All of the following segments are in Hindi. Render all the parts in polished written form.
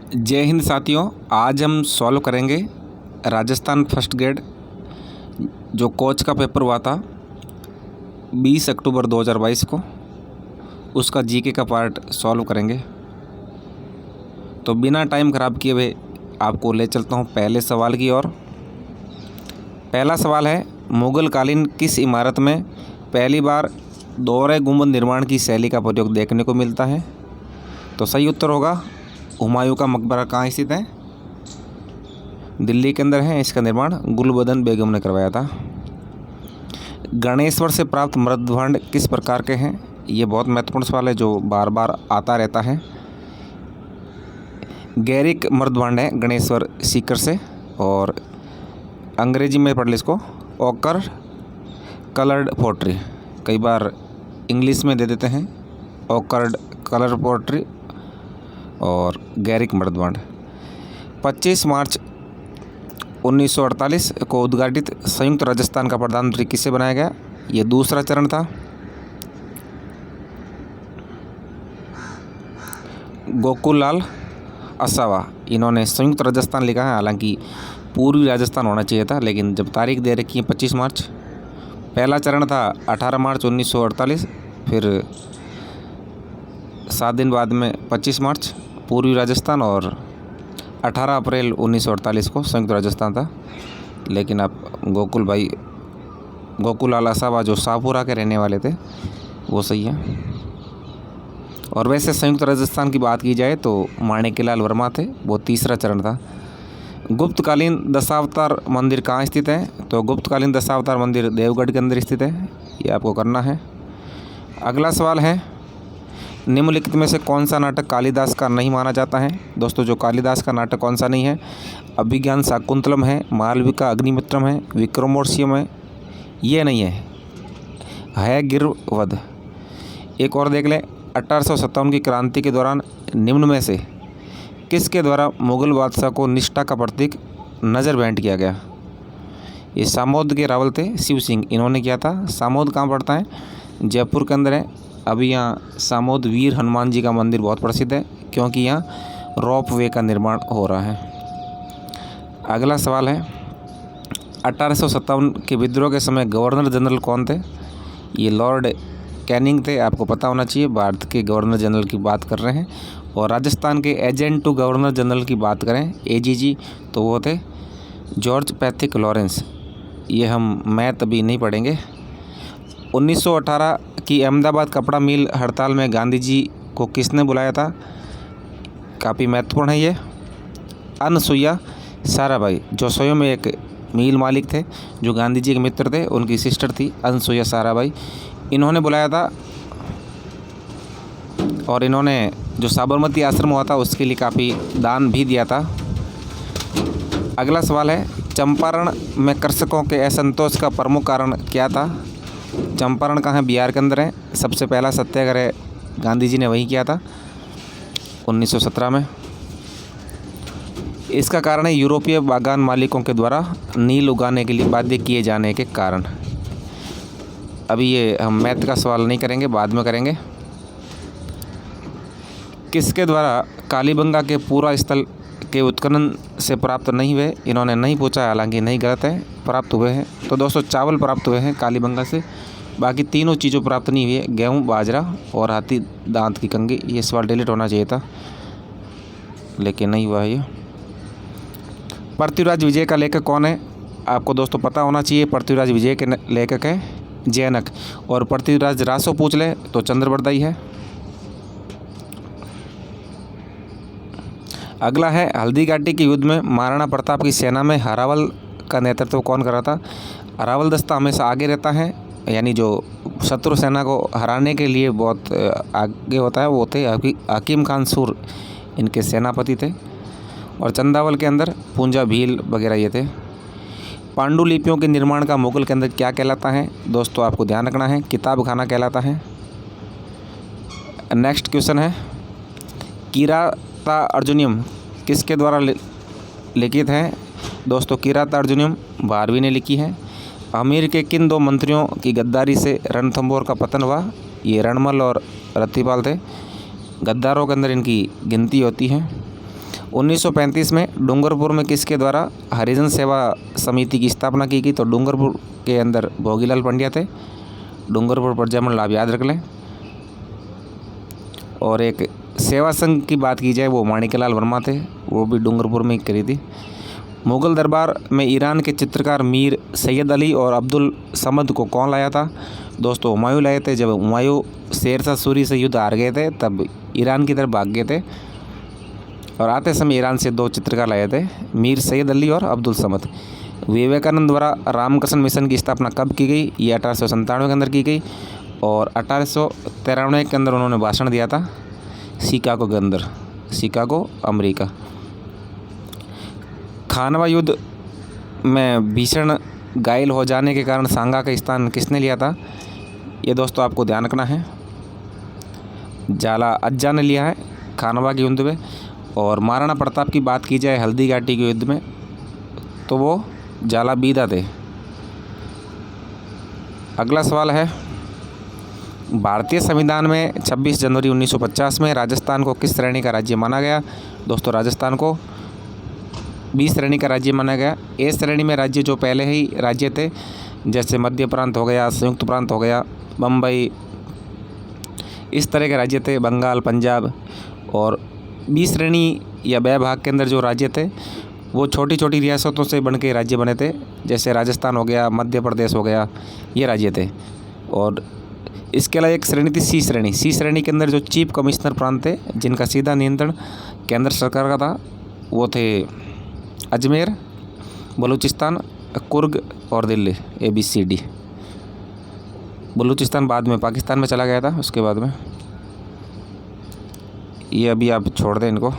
जय हिंद साथियों, आज हम सॉल्व करेंगे राजस्थान फर्स्ट ग्रेड जो कोच का पेपर हुआ था 20 अक्टूबर 2022 को। उसका जीके का पार्ट सॉल्व करेंगे। तो बिना टाइम ख़राब किए हुए आपको ले चलता हूँ पहले सवाल की ओर। पहला सवाल है, मुग़ल कालीन किस इमारत में पहली बार दोहरे गुंबद निर्माण की शैली का प्रयोग देखने को मिलता है? तो सही उत्तर होगा हुमायूं का मकबरा। कहाँ स्थित है? दिल्ली के अंदर है। इसका निर्माण गुलबदन बेगम ने करवाया था। गणेश्वर से प्राप्त मृदभांड किस प्रकार के हैं? ये बहुत महत्वपूर्ण सवाल है जो बार बार आता रहता है। गैरिक मृदभांड है गणेश्वर सीकर से, और अंग्रेजी में पढ़ ले इसको ओकर कलर्ड पोट्री। कई बार इंग्लिश में दे देते हैं ओकर्ड कलर पोट्री और गैरिक मृदभांड। 25 मार्च 1948 को उद्घाटित संयुक्त राजस्थान का प्रधानमंत्री किसे बनाया गया? ये दूसरा चरण था। गोकुल लाल असावा। इन्होंने संयुक्त राजस्थान लिखा है, हालांकि पूर्वी राजस्थान होना चाहिए था, लेकिन जब तारीख दे रखी है 25 मार्च। पहला चरण था 18 मार्च 1948, फिर 7 दिन बाद में 25 मार्च पूर्वी राजस्थान, और 18 अप्रैल 1948 को संयुक्त राजस्थान था। लेकिन अब गोकुल लाल असावा जो शाहपुरा के रहने वाले थे वो सही है। और वैसे संयुक्त राजस्थान की बात की जाए तो माणिक्यलाल वर्मा थे, वो तीसरा चरण था। गुप्तकालीन दशावतार मंदिर कहाँ स्थित है? तो गुप्तकालीन दशावतार मंदिर देवगढ़ के अंदर स्थित है। ये आपको करना है। अगला सवाल है, निम्नलिखित में से कौन सा नाटक कालिदास का नहीं माना जाता है? दोस्तों, जो कालिदास का नाटक कौन सा नहीं है? अभिज्ञान शाकुंतलम है, मालविका अग्निमित्रम है, विक्रमोर्वशीयम है। ये नहीं है गिरवध। एक और देख लें, 1857 की क्रांति के दौरान निम्न में से किसके द्वारा मुगल बादशाह को निष्ठा का प्रतीक नज़र बैंड किया गया? ये सामोद के रावल थे, शिव सिंह, इन्होंने किया था। सामोद कहाँ पड़ता है? जयपुर के अंदर है। अभी यहाँ सामोद वीर हनुमान जी का मंदिर बहुत प्रसिद्ध है, क्योंकि यहाँ रोप वे का निर्माण हो रहा है। अगला सवाल है, 1857 के विद्रोह के समय गवर्नर जनरल कौन थे? ये लॉर्ड कैनिंग थे। आपको पता होना चाहिए, भारत के गवर्नर जनरल की बात कर रहे हैं। और राजस्थान के एजेंट टू गवर्नर जनरल की बात करें, एजीजी, तो वो थे जॉर्ज पैथिक लॉरेंस। ये हम मैथ अभी नहीं पढ़ेंगे। 1918 की अहमदाबाद कपड़ा मिल हड़ताल में गांधी जी को किसने बुलाया था? काफ़ी महत्वपूर्ण है ये। अनसुईया साराभाई, जो स्वयं एक मिल मालिक थे, जो गांधी जी के मित्र थे, उनकी सिस्टर थी अनसुईया साराभाई, इन्होंने बुलाया था। और इन्होंने जो साबरमती आश्रम हुआ था उसके लिए काफ़ी दान भी दिया था। अगला सवाल है, चंपारण में कृषकों के असंतोष का प्रमुख कारण क्या था? चंपारण कहाँ है? बिहार के अंदर है। सबसे पहला सत्याग्रह गांधी जी ने वहीं किया था 1917 में। इसका कारण है यूरोपीय बागान मालिकों के द्वारा नील उगाने के लिए बाध्य किए जाने के कारण। अभी ये हम मैथ का सवाल नहीं करेंगे, बाद में करेंगे। किसके द्वारा कालीबंगा के पूरा स्थल के उत्खनन से प्राप्त नहीं हुए? इन्होंने नहीं पूछा, हालांकि नहीं गलत है, प्राप्त हुए हैं। तो दोस्तों, चावल प्राप्त हुए हैं कालीबंगा से, बाकी तीनों चीज़ों प्राप्त नहीं हुई है, गेहूँ, बाजरा और हाथी दांत की कंघी। ये सवाल डिलीट होना चाहिए था, लेकिन नहीं हुआ है ये। पृथ्वीराज विजय का लेखक कौन है? आपको दोस्तों पता होना चाहिए, पृथ्वीराज विजय के लेखक है जैनक। और पृथ्वीराज रासो पूछ ले तो चंद्रबरदाई है। अगला है, हल्दी घाटी के युद्ध में महाराणा प्रताप की सेना में अरावल का नेतृत्व कौन कर रहा था? अरावल दस्ता हमेशा आगे रहता है, यानी जो शत्रु सेना को हराने के लिए बहुत आगे होता है, वो थे हकीम खान सूर, इनके सेनापति थे। और चंदावल के अंदर पूंजा भील वगैरह ये थे। पांडुलिपियों के निर्माण का मुगल के अंदर क्या कहलाता है? दोस्तों, आपको ध्यान रखना है, किताब खाना कहलाता है। नेक्स्ट क्वेश्चन है, किराता अर्जुनियम किसके द्वारा लिखित है? दोस्तों, किराता अर्जुनियम भारवी ने लिखी है। अमीर के किन दो मंत्रियों की गद्दारी से रणथंभौर का पतन हुआ? ये रणमल और रत्तीपाल थे। गद्दारों के अंदर इनकी गिनती होती है। 1935 में डूंगरपुर में किसके द्वारा हरिजन सेवा समिति की स्थापना की गई? तो डूंगरपुर के अंदर भोगीलाल पंड्या थे। डूंगरपुर प्रजामंडल आप याद रख लें। और एक सेवा संघ की बात की जाए वो माणिक्यलाल वर्मा थे, वो भी डूंगरपुर में ही करी थी। मुग़ल दरबार में ईरान के चित्रकार मीर सैयद अली और अब्दुल समद को कौन लाया था? दोस्तों हुमायूं लाए थे। जब हुमायूं शेरशाह सूरी से युद्ध हार गए थे तब ईरान की तरफ भाग गए थे और आते समय ईरान से 2 चित्रकार लाए थे, मीर सैयद अली और अब्दुल समद। विवेकानंद द्वारा रामकृष्ण मिशन की स्थापना कब की गई? ये 1897 के अंदर की गई और 1893 के अंदर उन्होंने भाषण दिया था शिकागो के अंदर, शिकागो अमेरिका। खानवा युद्ध में भीषण घायल हो जाने के कारण सांगा का स्थान किसने लिया था? ये दोस्तों आपको ध्यान रखना है, जाला अज्जा ने लिया है खानवा के युद्ध में। और महाराणा प्रताप की बात की जाए हल्दी घाटी के युद्ध में तो वो जाला बीदा थे। अगला सवाल है, भारतीय संविधान में 26 जनवरी 1950 में राजस्थान को किस श्रेणी का राज्य माना गया? दोस्तों राजस्थान को 20 श्रेणी का राज्य माना गया। ए श्रेणी में राज्य जो पहले ही राज्य थे जैसे मध्य प्रांत हो गया, संयुक्त प्रांत हो गया, बम्बई, इस तरह के राज्य थे, बंगाल, पंजाब। और बी श्रेणी या ब भाग के अंदर जो राज्य थे वो छोटी छोटी रियासतों से बन के राज्य बने थे, जैसे राजस्थान हो गया, मध्य प्रदेश हो गया, ये राज्य थे। और इसके अलावा एक श्रेणी थी सी श्रेणी। सी श्रेणी के अंदर जो चीफ कमिश्नर प्रांत थे जिनका सीधा नियंत्रण केंद्र सरकार का था वो थे अजमेर, बलूचिस्तान, कुर्ग और दिल्ली, ABCD। बलूचिस्तान बाद में पाकिस्तान में चला गया था उसके बाद में, ये अभी आप छोड़ दें इनको।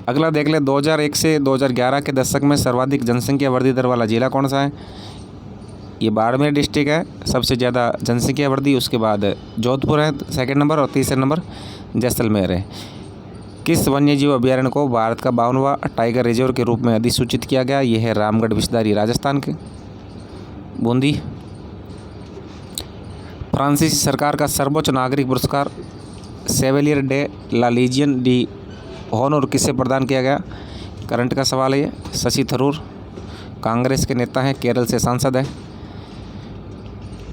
अगला देख ले, 2001 से 2011 के दशक में सर्वाधिक जनसंख्या वृद्धि दर वाला जिला कौन सा है? ये बाड़मेर डिस्ट्रिक्ट है, सबसे ज़्यादा जनसंख्या वृद्धि। उसके बाद जोधपुर है सेकंड नंबर और तीसरे नंबर जैसलमेर है। किस वन्यजीव अभयारण्य को भारत का 52वां टाइगर रिजर्व के रूप में अधिसूचित किया गया? यह है रामगढ़ विषधारी, राजस्थान के बूंदी। फ्रांसीसी सरकार का सर्वोच्च नागरिक पुरस्कार Chevalier de la Legion d'Honneur किसे प्रदान किया गया? करंट का सवाल है ये। शशि थरूर कांग्रेस के नेता हैं, केरल से सांसद है।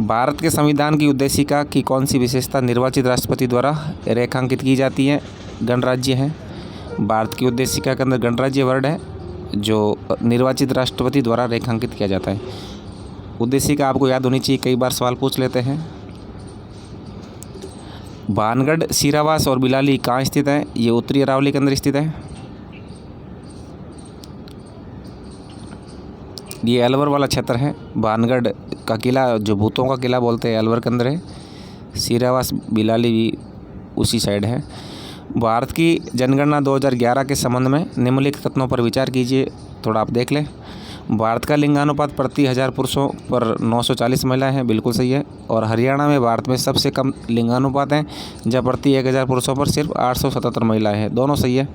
भारत के संविधान की उद्देशिका की कौन सी विशेषता निर्वाचित राष्ट्रपति द्वारा रेखांकित की जाती है? गणराज्य है। भारत की उद्देशिका के अंदर गणराज्य वर्ड है जो निर्वाचित राष्ट्रपति द्वारा रेखांकित किया जाता है। उद्देशिका आपको याद होनी चाहिए, कई बार सवाल पूछ लेते हैं। भानगढ़, सीरावास और बिलाली कहाँ स्थित है? ये उत्तरी अरावली के अंदर स्थित है। ये अलवर वाला क्षेत्र है। भानगढ़ का किला जो भूतों का किला बोलते हैं अलवर के अंदर है। सीरावास, बिलाली भी उसी साइड है। भारत की जनगणना 2011 के संबंध में निम्नलिखित तथ्यों पर विचार कीजिए, थोड़ा आप देख लें। भारत का लिंगानुपात प्रति 1000 पुरुषों पर 940 महिलाएं हैं, बिल्कुल सही है। और हरियाणा में भारत में सबसे कम लिंगानुपात हैं जब प्रति 1000 पुरुषों पर सिर्फ 877 महिलाएं हैं, दोनों सही है।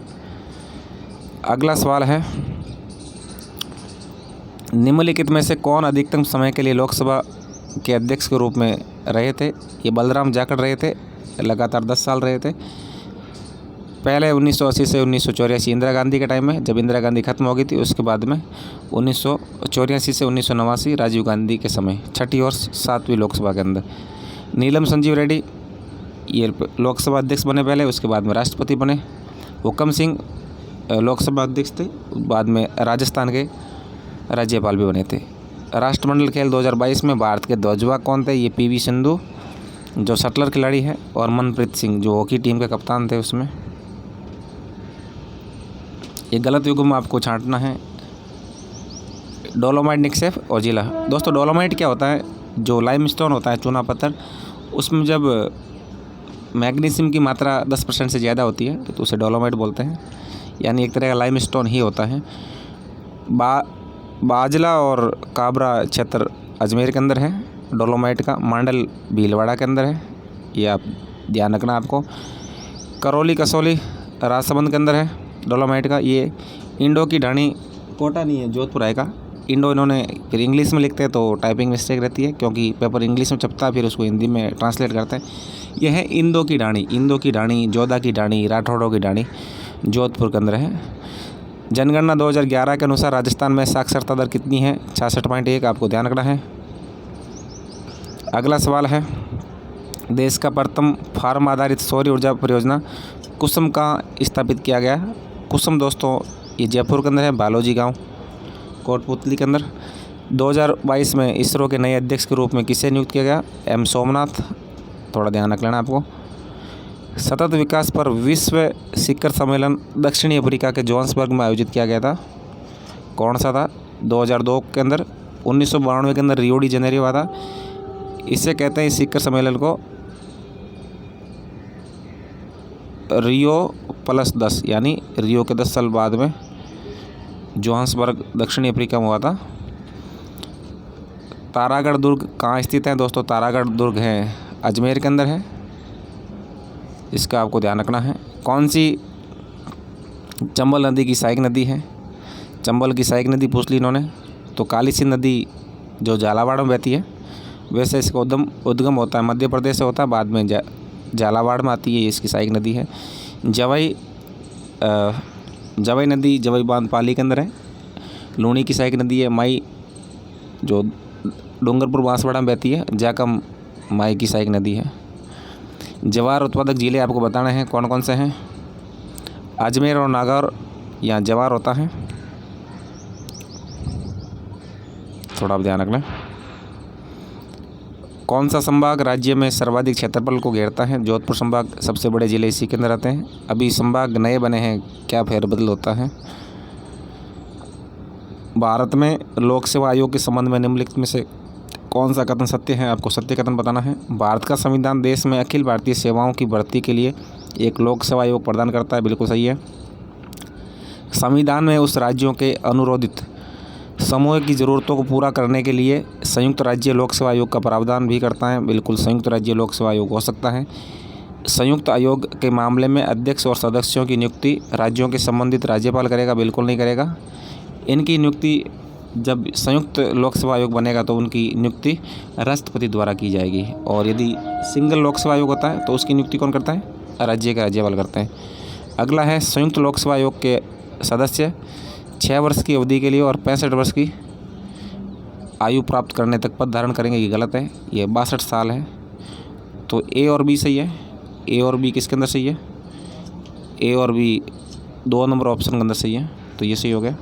अगला सवाल है, निम्नलिखित में से कौन अधिकतम समय के लिए लोकसभा के अध्यक्ष के रूप में रहे थे? ये बलराम जाखड़ रहे थे, लगातार 10 साल रहे थे। पहले 1980 से 1984 इंदिरा गांधी के टाइम में, जब इंदिरा गांधी खत्म हो गई थी उसके बाद में 1984 से 1989 राजीव गांधी के समय, छठी और 7वीं लोकसभा के अंदर। नीलम संजीव रेड्डी ये लोकसभा अध्यक्ष बने पहले, उसके बाद में राष्ट्रपति बने। हुकम सिंह लोकसभा अध्यक्ष थे, बाद में राजस्थान के राज्यपाल भी बने थे। राष्ट्रमंडल खेल 2022 में भारत के ध्वजवाहक कौन थे? ये PV सिंधु जो शटलर खिलाड़ी है और मनप्रीत सिंह जो हॉकी टीम के कप्तान थे उसमें। ये गलत युग्म आपको छांटना है। डोलोमाइट, निक्सेफ और जिला। दोस्तों डोलोमाइट क्या होता है? जो लाइमस्टोन होता है, चूना पत्थर, उसमें जब मैग्नीशियम की मात्रा 10% से ज़्यादा होती है तो उसे डोलोमाइट बोलते हैं, यानी एक तरह का लाइमस्टोन ही होता है। बाजला और काबरा क्षेत्र अजमेर के अंदर है डोलोमाइट का। मांडल भीलवाड़ा के अंदर है, ये आप ध्यान रखना आपको। करौली, कसौली राजसमंद के अंदर है डोलोमाइट का। ये इंडो की ढाणी, कोटा नहीं है, जोधपुर आएगा, इंडो इन्होंने फिर इंग्लिश में लिखते हैं तो टाइपिंग मिस्टेक रहती है, क्योंकि पेपर इंग्लिश में छपता है फिर उसको हिंदी में ट्रांसलेट करते हैं। यह है इंदो की ढाणी, जोधा की ढाणी, राठौड़ों की ढाणी, जोधपुर के अंदर है। जनगणना 2011 के अनुसार राजस्थान में साक्षरता दर कितनी है? 66.1, आपको ध्यान रखना है। अगला सवाल है, देश का प्रथम फार्म आधारित सौर ऊर्जा परियोजना कुसुम कहाँ स्थापित किया गया? कुसुम दोस्तों ये जयपुर के अंदर है, बालोजी गांव, कोटपुतली के अंदर। 2022 में इसरो के नए अध्यक्ष के रूप में किसे नियुक्त किया गया? एम सोमनाथ, थोड़ा ध्यान रख लेना आपको। सतत विकास पर विश्व शिखर सम्मेलन दक्षिणी अफ्रीका के जोहान्सबर्ग में आयोजित किया गया था, कौन सा था? 2002 के अंदर। 1992 के अंदर रियो डी जेनेरियो हुआ था। इसे कहते हैं, इस शिखर सम्मेलन को रियो +10, यानी रियो के 10 साल बाद में जोहान्सबर्ग दक्षिणी अफ्रीका में हुआ था। तारागढ़ दुर्ग कहाँ स्थित है दोस्तों? तारागढ़ दुर्ग है अजमेर के अंदर है, इसका आपको ध्यान रखना है। कौन सी चंबल नदी की सहायक नदी है? चंबल की सहायक नदी पूछ ली इन्होंने, तो काली सिंध नदी जो झालावाड़ में बहती है, वैसे इसका उद्गम होता है मध्य प्रदेश से होता है, बाद में झालावाड़ में आती है, ये इसकी सहायक नदी है। जवई नदी जवई बांध पाली के अंदर है, लूणी की सहायक नदी है। माई जो डूंगरपुर बांसवाड़ा में बहती है, जाकम माई की सहायक नदी है। जवार उत्पादक जिले आपको बताने हैं कौन कौन से हैं? अजमेर और नागौर यहाँ जवार होता है, थोड़ा आप ध्यान रख लें। कौन सा संभाग राज्य में सर्वाधिक क्षेत्रफल को घेरता है? जोधपुर संभाग, सबसे बड़े जिले इसी के अंदर आते हैं। अभी संभाग नए बने हैं, क्या फेरबदल होता है? भारत में लोक सेवा आयोग के संबंध में निम्नलिखित में से कौन सा कथन सत्य है? आपको सत्य कथन बताना है। भारत का संविधान देश में अखिल भारतीय सेवाओं की भर्ती के लिए एक लोक सेवा आयोग प्रदान करता है, बिल्कुल सही है। संविधान में उस राज्यों के अनुरोधित समूह की ज़रूरतों को पूरा करने के लिए संयुक्त राज्य लोक सेवा आयोग का प्रावधान भी करता है, बिल्कुल संयुक्त राज्य लोक सेवा आयोग हो सकता है। संयुक्त आयोग के मामले में अध्यक्ष और सदस्यों की नियुक्ति राज्यों के संबंधित राज्यपाल करेगा, बिल्कुल नहीं करेगा। इनकी नियुक्ति जब संयुक्त लोक सेवा आयोग बनेगा तो उनकी नियुक्ति राष्ट्रपति द्वारा की जाएगी, और यदि सिंगल लोक सेवा आयोग होता है तो उसकी नियुक्ति कौन करता है? राज्य के राज्यपाल करते हैं। अगला है, संयुक्त लोक सेवा आयोग के सदस्य 6 वर्ष की अवधि के लिए और 65 वर्ष की आयु प्राप्त करने तक पद धारण करेंगे, ये गलत है, ये 62 साल है। तो ए और बी सही है। ए और बी किसके अंदर सही है? ए और बी 2 नंबर ऑप्शन के अंदर सही है, तो ये सही हो गया।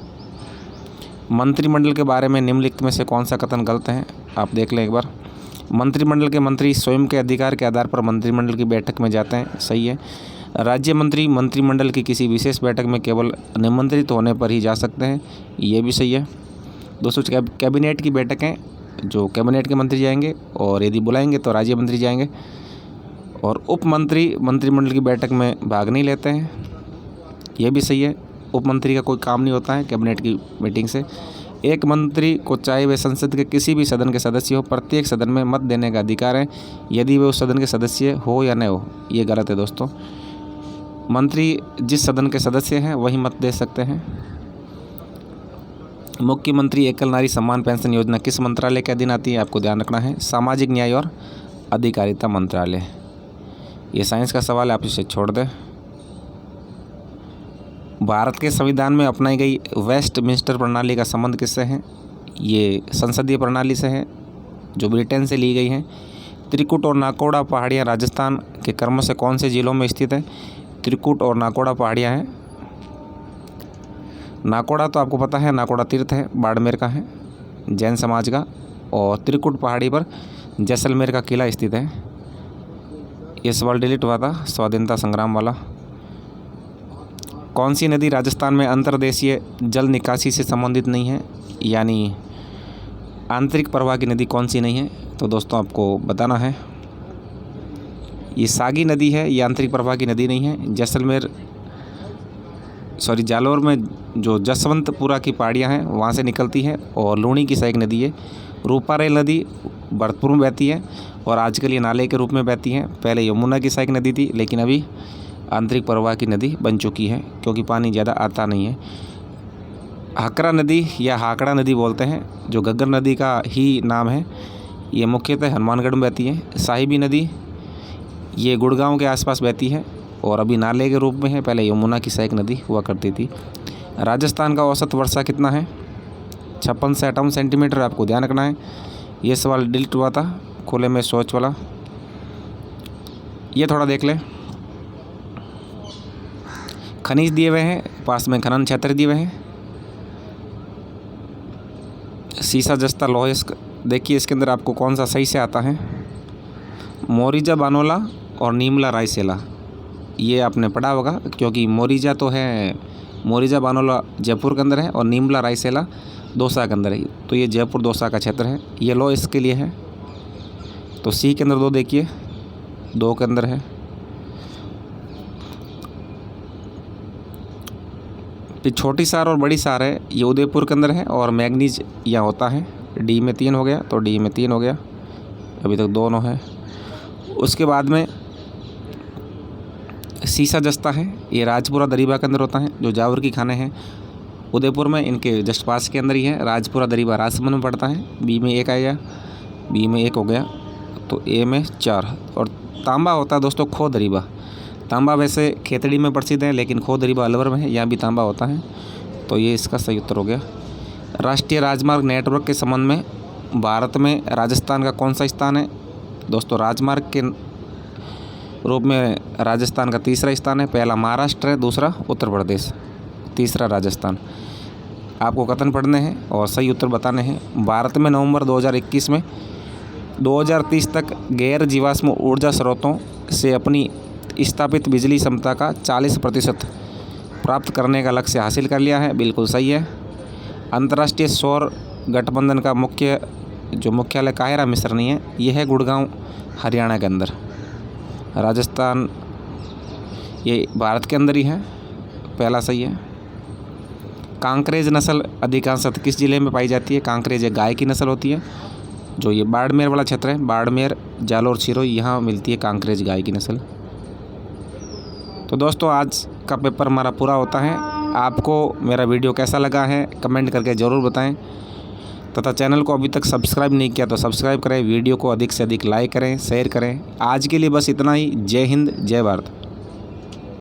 मंत्रिमंडल के बारे में निम्नलिखित में से कौन सा कथन गलत है? आप देख लें एक बार। मंत्रिमंडल के मंत्री स्वयं के अधिकार के आधार पर मंत्रिमंडल की बैठक में जाते हैं, सही है। राज्य मंत्री मंत्रिमंडल की किसी विशेष बैठक में केवल निमंत्रित होने पर ही जा सकते हैं, ये भी सही है। दोस्तों, कैबिनेट की बैठकें जो कैबिनेट के मंत्री जाएंगे, और यदि बुलाएंगे तो राज्य मंत्री जाएंगे, और उप मंत्री मंत्रिमंडल की बैठक में भाग नहीं लेते हैं, ये भी सही है। उप मंत्री का कोई काम नहीं होता है कैबिनेट की मीटिंग से। एक मंत्री को चाहे वे संसद के किसी भी सदन के सदस्य हो, प्रत्येक सदन में मत देने का अधिकार है, यदि वे उस सदन के सदस्य हो या न हो, ये गलत है दोस्तों। मंत्री जिस सदन के सदस्य हैं वही मत दे सकते हैं। मुख्यमंत्री एकल नारी सम्मान पेंशन योजना किस मंत्रालय के अधीन आती है? आपको ध्यान रखना है, सामाजिक न्याय और अधिकारिता मंत्रालय। ये साइंस का सवाल है, आप इसे छोड़ दें। भारत के संविधान में अपनाई गई वेस्टमिंस्टर प्रणाली का संबंध किससे है? ये संसदीय प्रणाली से है, जो ब्रिटेन से ली गई है। त्रिकुट और नाकोड़ा पहाड़ियाँ राजस्थान के क्रमशः कौन से जिलों में स्थित है? त्रिकुट और नाकोड़ा पहाड़ियाँ हैं। नाकोड़ा तो आपको पता है, नाकोड़ा तीर्थ है, बाड़मेर का है, जैन समाज का, और त्रिकुट पहाड़ी पर जैसलमेर का किला स्थित है। ये सवाल डिलीट हुआ था स्वाधीनता संग्राम वाला। कौन सी नदी राजस्थान में अंतर्देशीय जल निकासी से संबंधित नहीं है, यानी आंतरिक प्रवाह की नदी कौन सी नहीं है? तो दोस्तों आपको बताना है, ये सागी नदी है, ये आंतरिक प्रवाह की नदी नहीं है। जालौर में जो जसवंतपुरा की पहाड़ियाँ हैं वहाँ से निकलती है, और लूणी की सहायक नदी है। रूपारेल नदी भरतपुर में बहती है, और आजकल ये नाले के रूप में बहती है। पहले यमुना की सहायक नदी थी, लेकिन अभी आंतरिक प्रवाह की नदी बन चुकी है, क्योंकि पानी ज़्यादा आता नहीं है। हकरा नदी या हाकड़ा नदी बोलते हैं, जो घग्गर नदी का ही नाम है। ये मुख्यतः हनुमानगढ़ में बहती है। साहिबी नदी ये गुड़गांव के आसपास बहती है और अभी नाले के रूप में है, पहले यमुना की सहायक नदी हुआ करती थी। राजस्थान का औसत वर्षा कितना है? 56 से 58 सेंटीमीटर, आपको ध्यान रखना है। ये सवाल डिलीट हुआ था खुले में सोच वाला, ये थोड़ा देख लें। खनिज दिए हुए हैं, पास में खनन क्षेत्र दिए हुए हैं। सीसा जस्ता लोहे, देखिए इसके अंदर आपको कौन सा सही से आता है। मोरिजा बानोला और नीमला रायसेला, ये आपने पढ़ा होगा, क्योंकि मोरिजा तो है, मोरिजा बानोला जयपुर के अंदर है और नीमला रायसेला दौसा के अंदर है। तो ये जयपुर दौसा का क्षेत्र है। ये लो इसके लिए है। तो सी के अंदर 2 देखिए, 2 के अंदर है। फिर छोटी सार और बड़ी सार है, ये उदयपुर के अंदर है और मैग्नीज यहाँ होता है। डी में 3 हो गया, तो डी में 3 हो गया, अभी तक 2 है। उसके बाद में सीसा जस्ता है, ये राजपुरा दरीबा के अंदर होता है, जो जावर की खाने हैं उदयपुर में, इनके जस्ट पास के अंदर ही है। राजपुरा दरीबा राजसमंद में पड़ता है। बी में 1 आएगा, बी में 1 हो गया, तो ए में 4। और तांबा होता है दोस्तों खो दरीबा। तांबा वैसे खेतड़ी में प्रसिद्ध है, लेकिन खो दरीबा अलवर में है, यहाँ भी तांबा होता है। तो ये इसका सही उत्तर हो गया। राष्ट्रीय राजमार्ग नेटवर्क के संबंध में भारत में राजस्थान का कौन सा स्थान है? दोस्तों राजमार्ग के रूप में राजस्थान का तीसरा स्थान है। पहला महाराष्ट्र है, दूसरा उत्तर प्रदेश, तीसरा राजस्थान। आपको कथन पढ़ने हैं और सही उत्तर बताने हैं। भारत में नवंबर 2021 में 2030 तक गैर जीवाश्म ऊर्जा स्रोतों से अपनी स्थापित बिजली क्षमता का 40% प्राप्त करने का लक्ष्य हासिल कर लिया है। बिल्कुल सही है। अंतर्राष्ट्रीय सौर गठबंधन का मुख्यालय काहिरा मिस्र नहीं है, यह है गुड़गांव हरियाणा के अंदर। राजस्थान ये भारत के अंदर ही है, पहला सही है। कांकरेज नस्ल अधिकांशतः किस जिले में पाई जाती है? कांकरेज एक गाय की नस्ल होती है, जो ये बाड़मेर वाला क्षेत्र है, बाड़मेर, जालोर, सिरोही, यहाँ मिलती है कांकरेज गाय की नस्ल। तो दोस्तों आज का पेपर हमारा पूरा होता है। आपको मेरा वीडियो कैसा लगा है कमेंट करके ज़रूर बताएं, तथा चैनल को अभी तक सब्सक्राइब नहीं किया तो सब्सक्राइब करें, वीडियो को अधिक से अधिक लाइक करें, शेयर करें। आज के लिए बस इतना ही। जय हिंद, जय भारत।